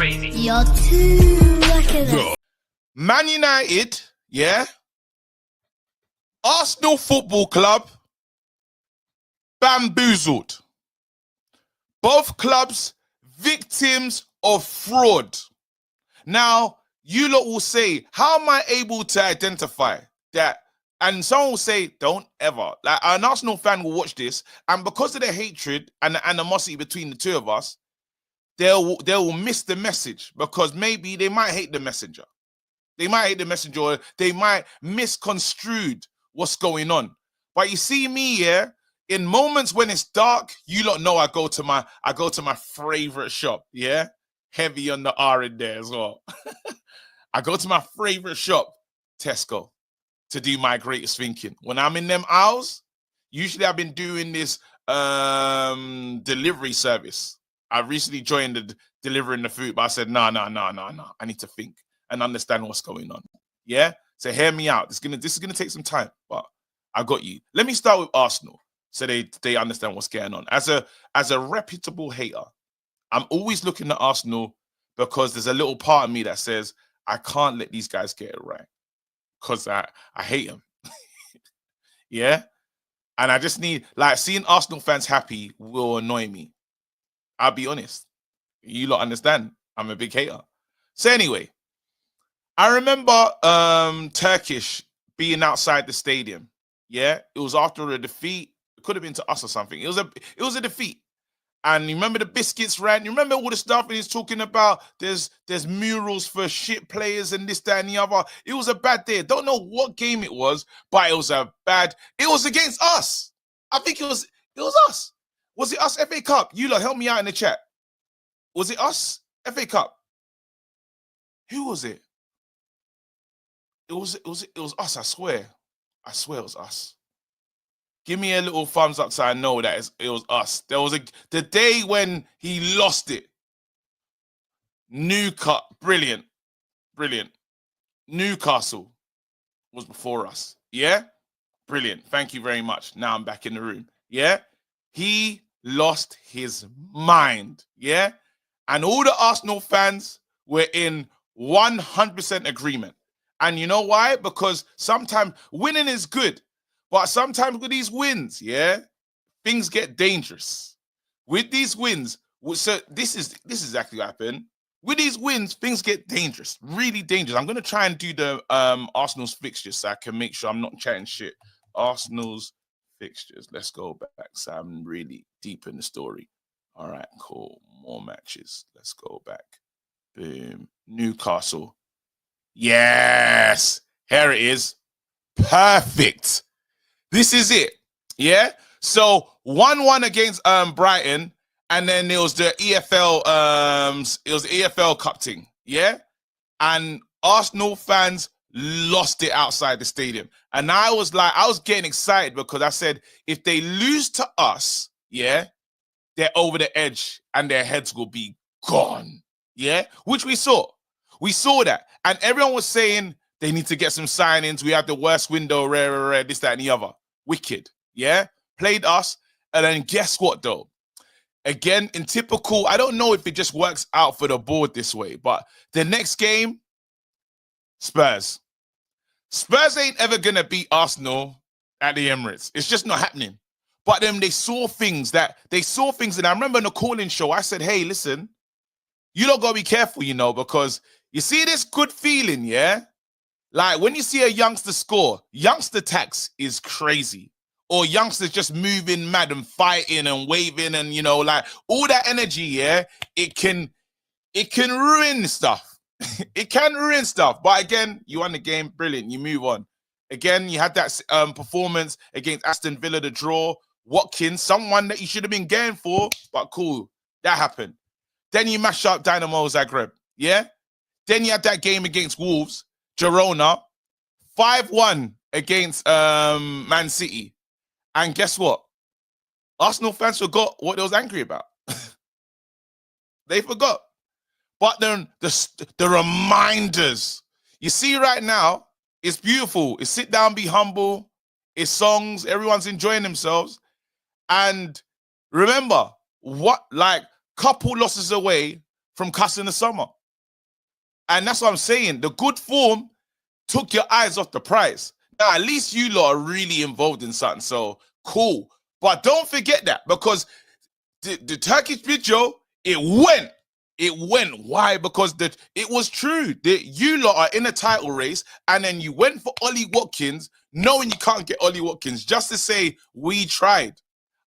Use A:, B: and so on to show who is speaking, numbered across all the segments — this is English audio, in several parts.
A: crazy.
B: You're too lucky.
C: Man United, yeah. Arsenal Football Club, bamboozled. Both clubs victims of fraud. Now, you lot will say, how am I able to identify that? And someone will say, don't ever. Like, an Arsenal fan will watch this, and because of the hatred and the animosity between the two of us, they will miss the message, because maybe they might hate the messenger. They might hate the messenger, or they might misconstrued what's going on. But you see me, yeah, in moments when it's dark, you lot know I go to my favorite shop, yeah? Heavy on the R in there as well. I go to my favorite shop, Tesco, to do my greatest thinking. When I'm in them aisles, usually I've been doing this delivery service. I recently joined the delivering the food, but I said, no. I need to think and understand what's going on. Yeah? So hear me out. This is gonna take some time, but I got you. Let me start with Arsenal, so they understand what's going on. As a reputable hater, I'm always looking at Arsenal because there's a little part of me that says I can't let these guys get it right, because I hate them. Yeah? And I just need, like, seeing Arsenal fans happy will annoy me. I'll be honest. You lot understand. I'm a big hater. So anyway, I remember Turkish being outside the stadium. Yeah? It was after a defeat. It could have been to us or something. It was a defeat. And you remember the biscuits ran? You remember all the stuff and he's talking about there's murals for shit players and this, that, and the other. It was a bad day. Don't know what game it was, but it was it was against us. I think it was us. Was it us, FA Cup? You lot, help me out in the chat. Was it us, FA Cup? Who was it? It was us, I swear. I swear it was us. Give me a little thumbs up so I know that it was us. There was the day when he lost it. Brilliant. Newcastle was before us. Yeah? Brilliant. Thank you very much. Now I'm back in the room. Yeah? He lost his mind. Yeah? And all the Arsenal fans were in 100% agreement. And you know why? Because sometimes winning is good. But sometimes with these wins, yeah, things get dangerous. With these wins, so this is exactly what happened. With these wins, things get dangerous, really dangerous. I'm going to try and do the Arsenal's fixtures so I can make sure I'm not chatting shit. Arsenal's fixtures. Let's go back. So I'm really deep in the story. All right, cool. More matches. Let's go back. Boom. Newcastle. Yes. Here it is. Perfect. This is it. Yeah. So 1-1 against Brighton, and then there was the EFL EFL Cup thing. Yeah. And Arsenal fans lost it outside the stadium. And I was getting excited because I said, if they lose to us, yeah, they're over the edge and their heads will be gone. Yeah. Which we saw. We saw that. And everyone was saying they need to get some signings. We have the worst window, rare, this, that, and the other. Wicked. Yeah. Played us. And then guess what, though? Again, in typical, I don't know if it just works out for the board this way, but the next game, Spurs. Spurs ain't ever going to beat Arsenal at the Emirates. It's just not happening. But then they saw things, and I remember in the calling show, I said, hey, listen, you don't got to be careful, you know, because you see this good feeling, yeah? Like when you see a youngster score, youngster tax is crazy. Or youngsters just moving mad and fighting and waving and, you know, like all that energy, yeah, it can ruin stuff. It can ruin stuff. But again, you won the game, brilliant. You move on. Again, you had that performance against Aston Villa, the draw. Watkins, someone that you should have been going for, but cool. That happened. Then you mash up Dynamo Zagreb, yeah? Then you had that game against Wolves, Girona, 5-1 against Man City. And guess what? Arsenal fans forgot what they was angry about. They forgot. But then the reminders. You see right now, it's beautiful. It's sit down, be humble. It's songs. Everyone's enjoying themselves. And remember, couple losses away from cussing the summer. And that's what I'm saying. The good form took your eyes off the prize. Now, at least you lot are really involved in something. So, cool. But don't forget that, because the Turkish video, it went. It went. Why? Because it was true that you lot are in a title race, and then you went for Ollie Watkins, knowing you can't get Ollie Watkins, just to say, we tried.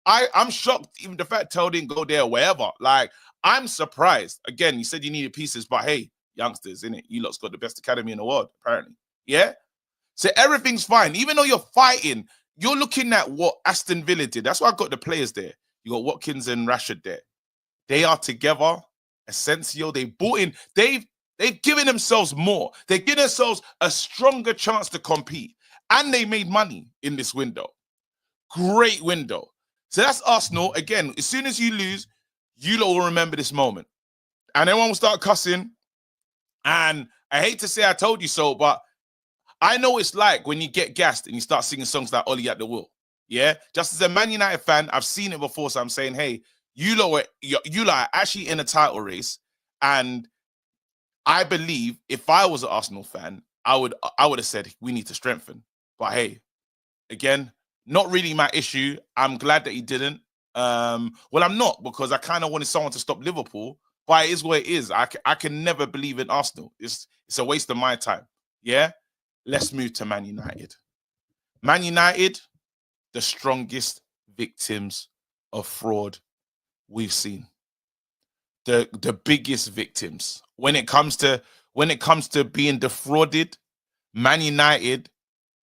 C: I'm shocked even the fact Tell didn't go there or wherever. Like, I'm surprised. Again, you said you needed pieces, but hey, youngsters, innit? You lot's got the best academy in the world, apparently. Yeah? So everything's fine. Even though you're fighting, you're looking at what Aston Villa did. That's why I got the players there. You got Watkins and Rashford there. They are together. Asensio, they bought in. They've given themselves more. They've given themselves a stronger chance to compete. And they made money in this window. Great window. So that's Arsenal. Again, as soon as you lose, you lot will remember this moment. And everyone will start cussing. And I hate to say I told you so, but I know it's like when you get gassed and you start singing songs like Ollie at the Wheel. Yeah? Just as a Man United fan, I've seen it before, so I'm saying, hey, you lot are actually in a title race. And I believe if I was an Arsenal fan, I would have said we need to strengthen. But hey, again, not really my issue. I'm glad that he didn't. Well, I'm not, because I kind of wanted someone to stop Liverpool, but it is what it is. I can never believe in Arsenal. It's a waste of my time. Yeah? Let's move to Man United. Man United, the strongest victims of fraud we've seen. The biggest victims. When it comes to being defrauded, Man United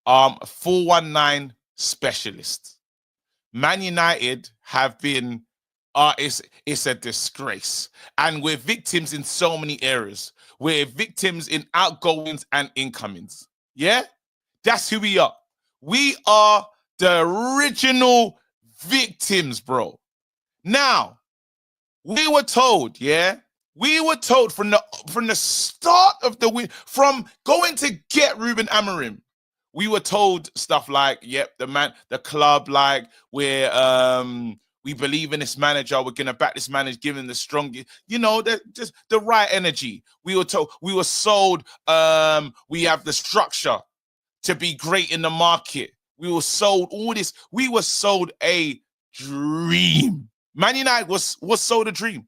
C: 419 specialists. Man United have been it's a disgrace. And we're victims in so many areas. We're victims in outgoings and incomings. Yeah? That's who we are. We are the original victims, bro. Now, we were told, yeah? We were told from the start of the win, from going to get Ruben Amorim, we were told stuff like, yep, the club, like, we believe in this manager, we're gonna back this manager, give him the strongest, just the right energy. We were told, we were sold, we have the structure to be great in the market. We were sold all this. We were sold a dream. Man United was sold a dream.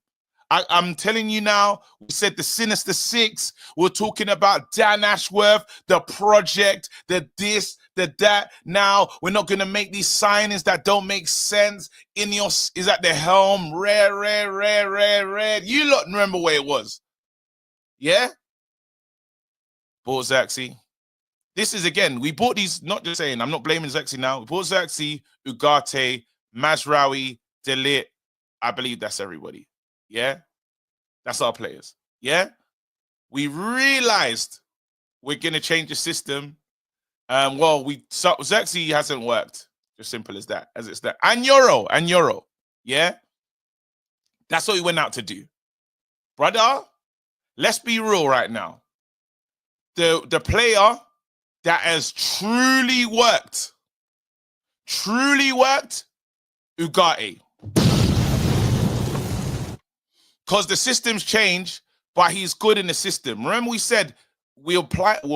C: I'm telling you now, we said the Sinister Six. We're talking about Dan Ashworth, the project, the this, the that. Now, we're not going to make these signings that don't make sense. Ineos is at the helm. Red. You lot remember where it was. Yeah? Bought Zaxi. This is, again, we bought these, not just saying, I'm not blaming Zaxi now. We bought Zaxi, Ugarte, Mazraoui, De Ligt. I believe that's everybody. Yeah? That's our players. Yeah? We realized we're going to change the system. Zaxi hasn't worked. Just simple as that. As it's that. And Euro. Yeah? That's what we went out to do. Brother, let's be real right now. The player that has truly worked, Ugarte. Because the system's changed, but he's good in the system. Remember we said we're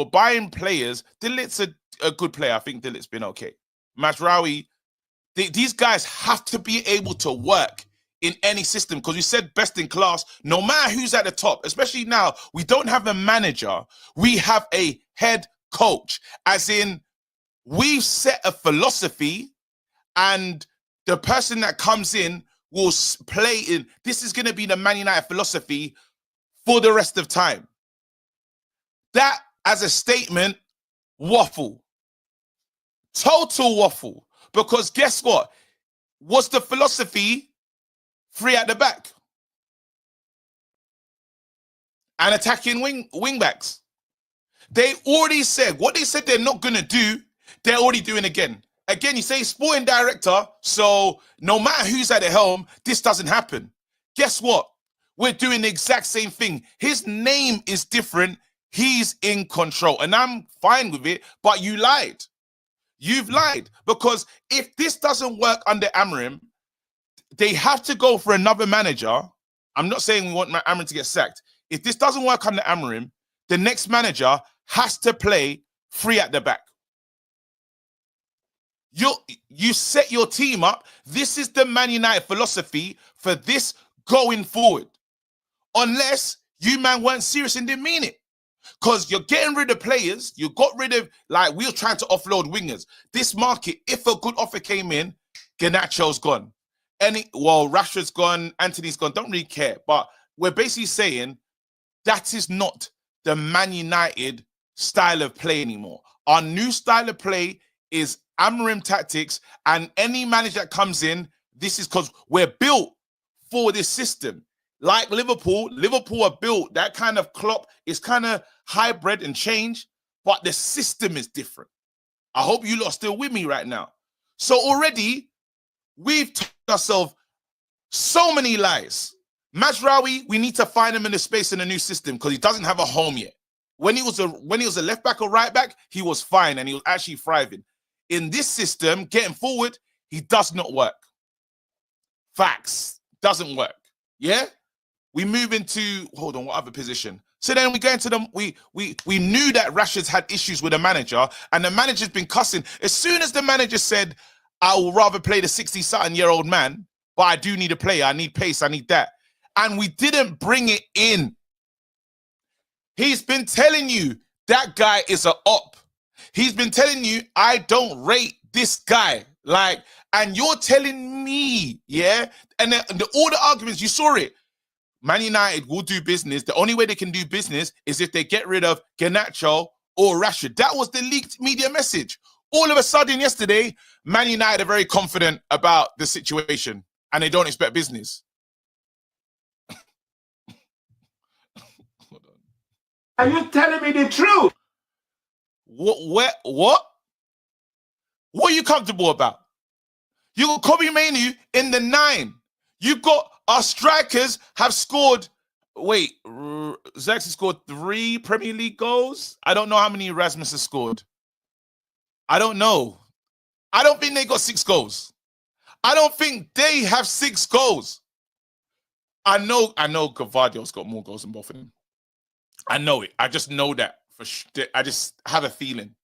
C: buying players. De Ligt's a good player. I think De Ligt's been okay. Mazraoui, these guys have to be able to work in any system, because we said best in class, no matter who's at the top, especially now, we don't have a manager. We have a head coach, as in we've set a philosophy and the person that comes in will play in. This is going to be the Man United philosophy for the rest of time. That, as a statement, waffle. Total waffle. Because guess what? What's the philosophy? 3 at the back. And attacking wing backs. They already said, what they said they're not going to do, they're already doing again. Again, you say sporting director, so no matter who's at the helm, this doesn't happen. Guess what? We're doing the exact same thing. His name is different. He's in control. And I'm fine with it, but you lied. You've lied. Because if this doesn't work under Amorim, they have to go for another manager I'm not saying we want Amrin to get sacked. If this doesn't work under Amrin, the next manager has to play 3 at the back. You set your team up. This is the Man United philosophy for this going forward. Unless you, man, weren't serious and didn't mean it. Because you're getting rid of players. You got rid of, like, we were trying to offload wingers. This market, if a good offer came in, Garnacho's gone. Rashford's gone, Anthony's gone. Don't really care. But we're basically saying that is not the Man United style of play anymore. Our new style of play is Amorim tactics, and any manager that comes in, this is because we're built for this system. Like Liverpool are built, that kind of Klopp is kind of hybrid and change, but the system is different. I hope you lot are still with me right now. So already, we've told ourselves so many lies. Mazraoui, we need to find him in the space in a new system because he doesn't have a home yet. When he was a left back or right back, he was fine and he was actually thriving. In this system, getting forward, he does not work. Facts. Doesn't work. Yeah? We move into, hold on, what other position? So then we go into them. We knew that Rashford's had issues with the manager, and the manager's been cussing. As soon as the manager said, I will rather play the 60-something-year-old man, but I do need a player. I need pace. I need that. And we didn't bring it in. He's been telling you that guy is an op. He's been telling you, I don't rate this guy. Like, and you're telling me, yeah? And all the arguments, you saw it. Man United will do business. The only way they can do business is if they get rid of Garnacho or Rashford. That was the leaked media message. All of a sudden yesterday, Man United are very confident about the situation and they don't expect business.
A: Are you telling me the truth?
C: What? What are you comfortable about? You got Kobe Mainoo in the 9. You've got our strikers have scored. Wait, Xerxes scored 3 Premier League goals. I don't know how many Erasmus has scored. I don't know. I don't think they got 6 goals. I don't think they have 6 goals. I know Gavardio's got more goals than both of them. I know it. I just know that. I just have a feeling.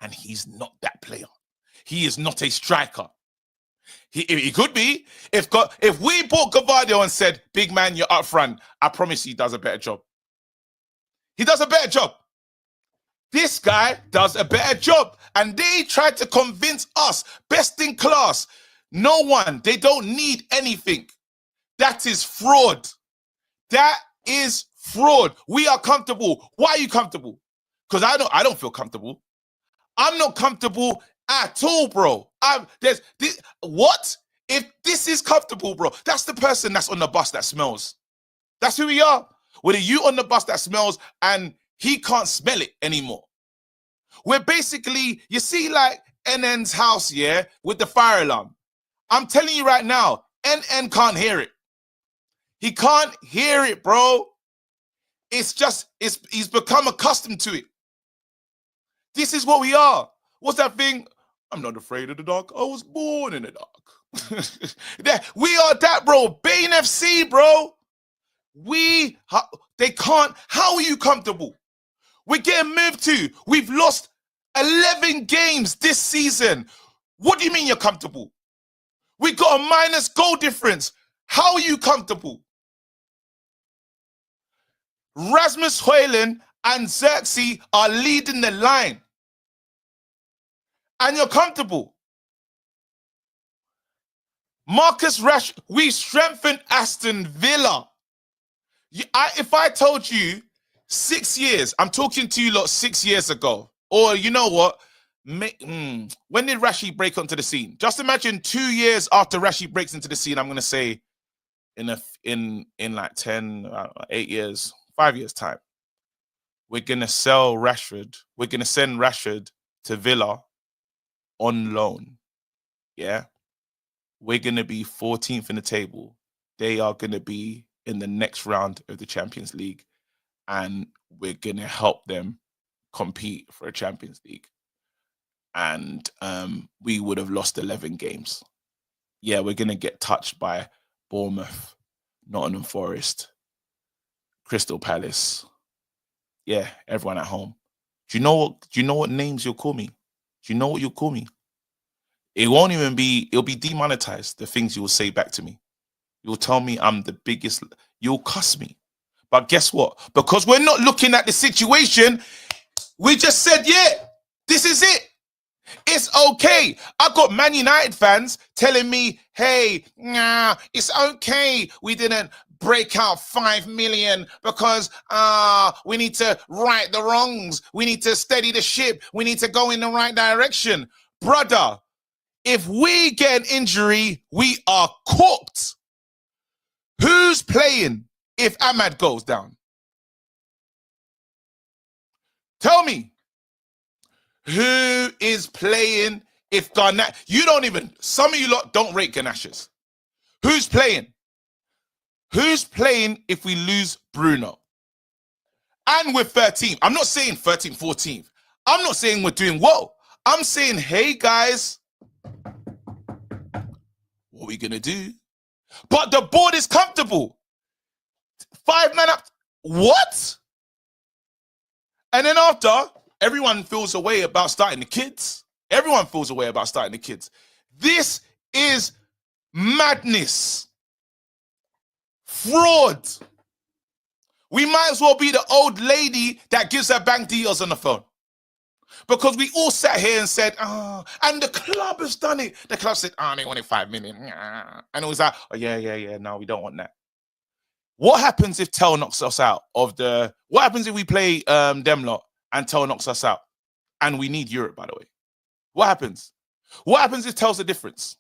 C: And he's not that player. He is not a striker. He could be. If we bought Gavardio and said, big man, you're up front, I promise he does a better job. He does a better job. This guy does a better job. And they tried to convince us, best in class. No one. They don't need anything. That is fraud. That is fraud. We are comfortable. Why are you comfortable? Because I don't feel comfortable. I'm not comfortable at all, bro. What? If this is comfortable, bro, that's the person that's on the bus that smells. That's who we are. Whether you on the bus that smells and he can't smell it anymore. We're basically, you see, like NN's house, yeah, with the fire alarm. I'm telling you right now, NN can't hear it. He can't hear it, bro. It's just, he's become accustomed to it. This is what we are. What's that thing? I'm not afraid of the dark. I was born in the dark. We are that, bro. Bane FC, bro. They can't. How are you comfortable? We're getting moved to. We've lost 11 games this season. What do you mean you're comfortable? We got a minus goal difference. How are you comfortable? Rasmus Højlund and Xerxes are leading the line. And you're comfortable. Marcus Rashford, we strengthened Aston Villa. If I told you 6 years, I'm talking to you lot 6 years ago, or you know what? When did Rashid break onto the scene? Just imagine 2 years after Rashid breaks into the scene, I'm going to say in like 10, 8 years, 5 years time, we're going to sell Rashford. We're going to send Rashford to Villa on loan. Yeah. We're going to be 14th in the table. They are going to be in the next round of the Champions League. And we're going to help them compete for a Champions League. And we would have lost 11 games. Yeah, we're going to get touched by Bournemouth. Nottingham Forest, Crystal Palace. Yeah, everyone at home. Do you know what names you'll call me? Do you know what you'll call me? It won't even be, it'll be demonetized, the things you will say back to me. You'll tell me I'm the biggest, you'll cuss me. But guess what? Because we're not looking at the situation, we just said, yeah, this is it. It's okay. I got Man United fans telling me, hey, nah, it's okay. We didn't break out 5 million because we need to right the wrongs. We need to steady the ship. We need to go in the right direction. Brother, if we get an injury, we are cooked. Who's playing if Ahmad goes down? Tell me. Who is playing if Garnacho? You don't even, some of you lot don't rate Garnaches. Who's playing? Who's playing if we lose Bruno? And we're 13th. I'm not saying 13th, 14th. I'm not saying we're doing well. I'm saying, hey guys, what are we going to do? But the board is comfortable. 5 men up. What? And then after, everyone feels a way about starting the kids. Everyone feels a way about starting the kids. This is madness. Fraud. We might as well be the old lady that gives her bank details on the phone. Because we all sat here and said, and the club has done it. The club said, they wanted 5 million. And it was like, oh, yeah, no, we don't want that. What happens if Tel knocks us out of the... What happens if we play them lot and Tel knocks us out? And we need Europe, by the way. What happens? What happens if Tel's the difference?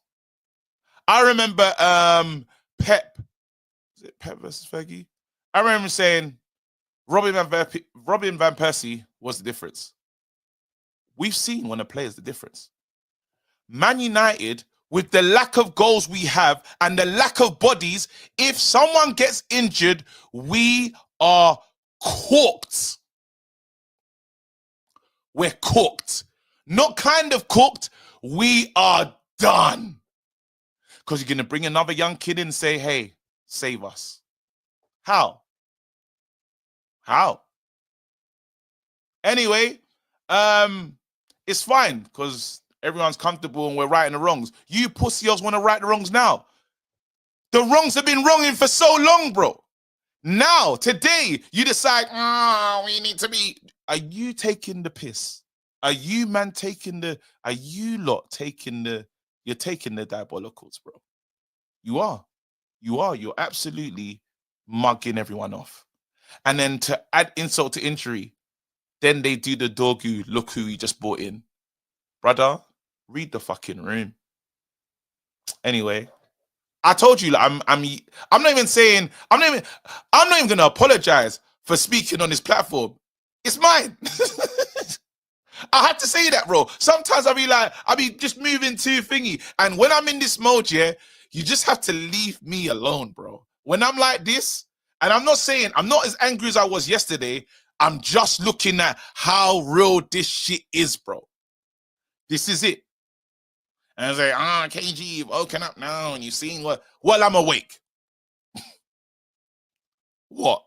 C: I remember Pep. Is it Pep versus Fergie? I remember saying Robin Van Persie was the difference. We've seen when a player's the difference. Man United, with the lack of goals we have and the lack of bodies, if someone gets injured, we are cooked. We're cooked. Not kind of cooked. We are done. Because you're going to bring another young kid in and say, hey, save us. How? Anyway, it's fine because everyone's comfortable and we're righting the wrongs. You pussy-os want to right the wrongs now. The wrongs have been wronging for so long, bro. Now, today, you decide, we need to be... Are you taking the piss? Are you lot taking the... You're taking the diabolicals, bro. You are. You're absolutely mugging everyone off. And then to add insult to injury, then they do the Dorgu, look who he just brought in. Brother, read the fucking room. Anyway, I told you, like, I'm not even saying, I'm not even gonna apologize for speaking on this platform. It's mine. I had to say that, bro. Sometimes I'll be just moving too thingy. And when I'm in this mode, yeah, you just have to leave me alone, bro. When I'm like this, and I'm not saying, I'm not as angry as I was yesterday. I'm just looking at how real this shit is, bro. This is it. And I say, KG, you've woken up now and you've seen what? Well, I'm awake. What?